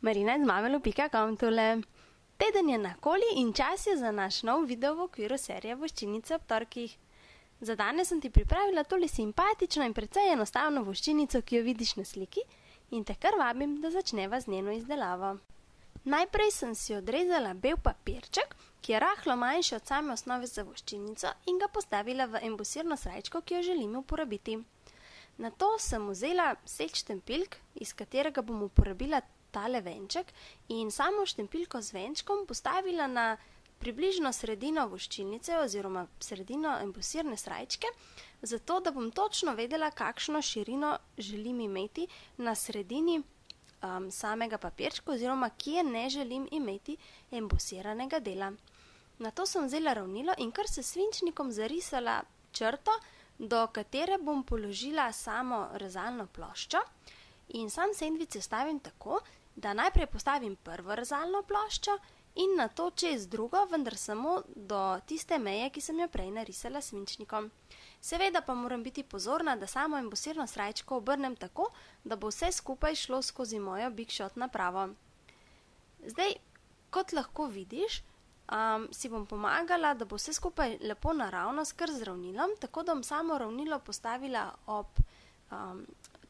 marinazmamelu.com tole. Teden je nakoli in čas je za naš nov video v okviru serije Voščinice ob torkih. Za danes sem ti pripravila tole simpatično in precej enostavno voščinico, ki jo vidiš na sliki, in te kar vabim, da začneva z njeno izdelavo. Najprej sem si odrezala bel papirček, ki je rahlo manjši od same osnove za voščinico, in ga postavila v embosirno srajčko, ki jo želim uporabiti. Nato sem vzela set štempilk, iz katerega bom uporabila tale venček, in samo štempilko z venčkom postavila na približno sredino voščilnice oziroma sredino embosirne srajčke, zato da bom točno vedela, kakšno širino želim imeti na sredini samega papirčka oziroma kje ne želim imeti embosiranega dela. Nato sem vzela ravnilo in kar s svinčnikom zarisala črto, do katere bom položila samo rezalno ploščo, in sam sendvič sestavim tako, da najprej postavim prvo rezalno ploščo in nato čez drugo, vendar samo do tiste meje, ki sem jo prej narisala s svinčnikom. Seveda pa moram biti pozorna, da samo embosirno srajčko obrnem tako, da bo vse skupaj šlo skozi mojo Big Shot napravo. Zdaj, kot lahko vidiš, si bom pomagala, da bo vse skupaj lepo naravnost kar z ravnilom, tako da bom samo ravnilo postavila ob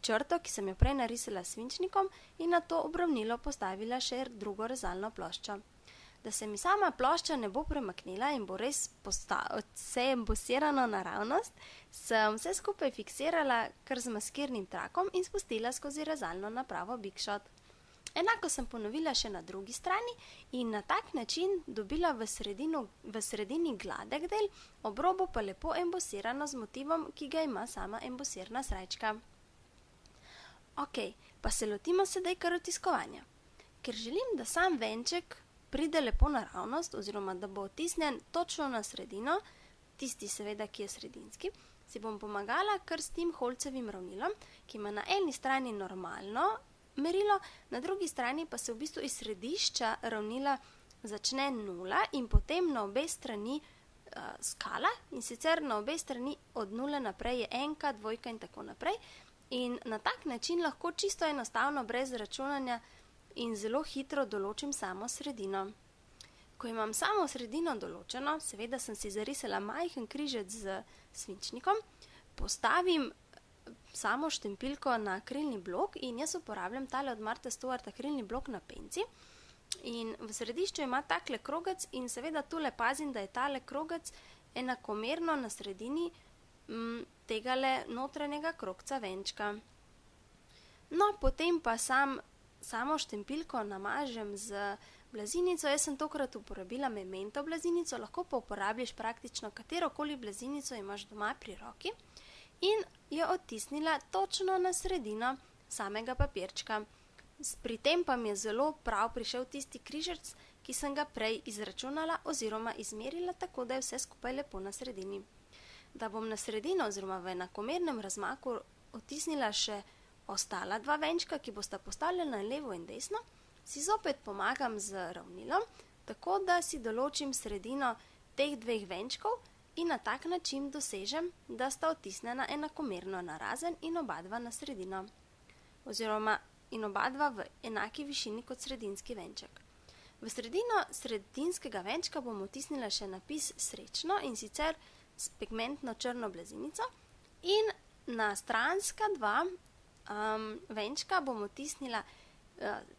črto, ki sem jo prej narisala s svinčnikom, in nato ob ravnilo postavila še drugo rezalno ploščo. Da se mi sama plošča ne bo premaknila in bo res vse embosirano naravnost, sem vse skupaj fiksirala kar z maskirnim trakom in spustila skozi rezalno napravo Big Shot. Enako sem ponovila še na drugi strani in na tak način dobila v sredini gladek del, ob robu pa lepo embosirano z motivom, ki ga ima sama embosirna srajčka. Ok, pa se lotimo sedaj kar otiskovanja. Ker želim, da sam venček pride lepo naravnost oziroma da bo otisnjen točno na sredino, tisti seveda, ki je sredinski, si bom pomagala kar s tem holcevim ravnilom, ki ima na eni strani normalno merilo, na drugi strani pa se v bistvu iz središča ravnila začne nula in potem na obe strani skala, in sicer na obe strani od nule naprej je enka, dvojka in tako naprej, in na tak način lahko čisto enostavno brez računanja in zelo hitro določim samo sredino. Ko imam samo sredino določeno, seveda sem si zarisala majhen križec z svinčnikom, postavim samo štempilko na akrilni blok in jaz uporabljam tale od Martha Stewart akrilni blok na penci. In v središču ima takle krogec in seveda tule pazim, da je tale krogec enakomerno na sredini tegale notranjega krogca venčka. No, potem pa samo štempilko namažem z blazinico. Jaz sem tokrat uporabila Memento blazinico, lahko pa uporabljaš praktično katerokoli blazinico imaš doma pri roki, in jo odtisnila točno na sredino samega papirčka. Pri tem pa mi je zelo prav prišel tisti križec, ki sem ga prej izračunala oziroma izmerila, tako da je vse skupaj lepo na sredini. Da bom na sredino oziroma v enakomernem razmaku odtisnila še ostala dva venčka, ki bosta postavljena levo in desno, si zopet pomagam z ravnilom, tako da si določim sredino teh dveh venčkov in na tak način dosežem, da sta odtisnjena enakomerno narazen in oba dva na sredino. Oziroma in oba dva v enaki višini kot sredinski venček. V sredino sredinskega venčka bom odtisnila še napis Srečno, in sicer s pigmentno črno blazinico, in na stranska dva venčka bom odtisnila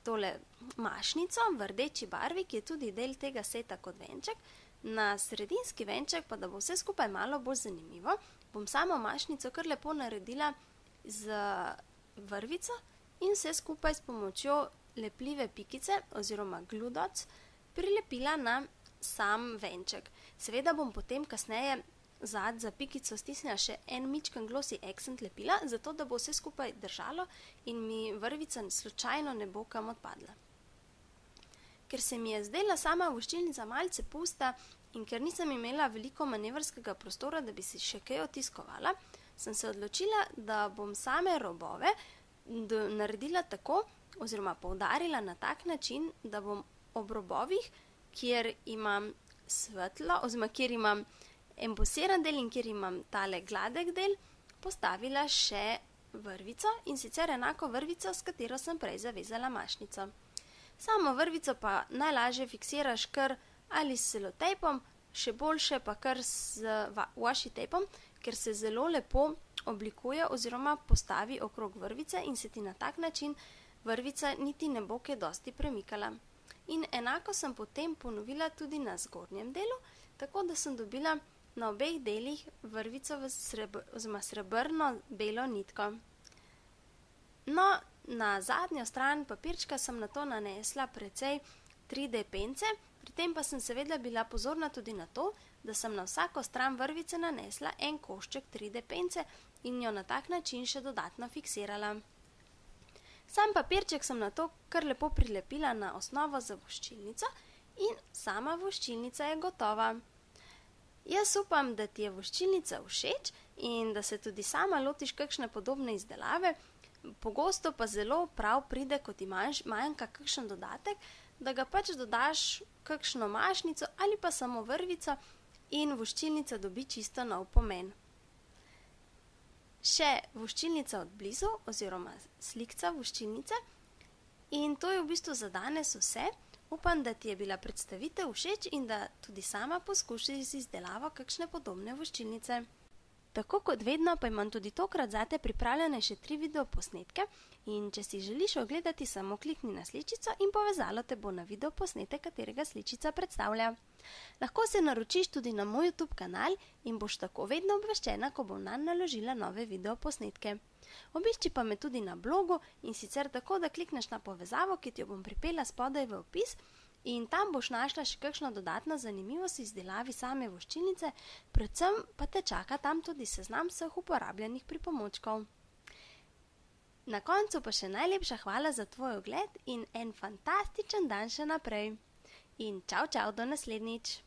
tole mašnico v rdeči barvi, ki je tudi del tega seta kot venček. Na sredinski venček, pa da bo vse skupaj malo bolj zanimivo, bom samo mašnico kar lepo naredila z vrvico in vse skupaj s pomočjo lepljive pikice oziroma gludoc prilepila na sam venček. Seveda bom potem kasneje zad za pikico stisnila še en mičken glossy accent lepila, zato da bo vse skupaj držalo in mi vrvica slučajno ne bo kam odpadla. Ker se mi je zdela sama voščilnica malce pusta in ker nisem imela veliko manevrskega prostora, da bi si še kaj otiskovala, sem se odločila, da bom same robove naredila tako oziroma poudarila na tak način, da bom ob robovih, kjer imam svetlo oziroma kjer imam embosiran del in kjer imam tale gladek del, postavila še vrvico, in sicer enako vrvico, s katero sem prej zavezala mašnico. Samo vrvico pa najlažje fiksiraš kar ali s selotejpom, še boljše pa kar s washi tejpom, ker se zelo lepo oblikuje oziroma postavi okrog vrvice in se ti na tak način vrvica niti ne bo kaj dosti premikala. In enako sem potem ponovila tudi na zgornjem delu, tako da sem dobila na obeh delih vrvico oziroma srebrno belo nitko. No, na zadnjo stran papirčka sem nato nanesla precej 3D pence, pri tem pa sem seveda bila pozorna tudi na to, da sem na vsako stran vrvice nanesla en košček 3D pence in jo na tak način še dodatno fiksirala. Sam papirček sem nato kar lepo prilepila na osnovo za voščilnico in sama voščilnica je gotova. Jaz upam, da ti je voščilnica všeč in da se tudi sama lotiš kakšne podobne izdelave, pogosto pa zelo prav pride, ko ti manjka kakšen dodatek, da ga pač dodaš kakšno mašnico ali pa samo vrvico in voščilnica dobi čisto nov pomen. Še voščilnica od blizu oziroma slikca voščilnice in to je v bistvu za danes vse. Upam, da ti je bila predstavitev všeč in da tudi sama poskušaš z izdelavo kakšne podobne voščilnice. Tako kot vedno pa imam tudi tokrat zate pripravljene še 3 videoposnetke in če si želiš ogledati, samo klikni na sličico in povezalo te bo na videoposnetek, katerega sličica predstavlja. Lahko se naročiš tudi na moj YouTube kanal in boš tako vedno obveščena, ko bom nanj naložila nove videoposnetke. Obišči pa me tudi na blogu in sicer tako, da klikneš na povezavo, ki ti jo bom pripela spodaj v opis in tam boš našla še kakšno dodatno zanimivost v izdelavi same voščilnice, predvsem pa te čaka tam tudi seznam vseh uporabljenih pripomočkov. Na koncu pa še najlepša hvala za tvoj ogled in en fantastičen dan še naprej. In čau, čau, do naslednjič!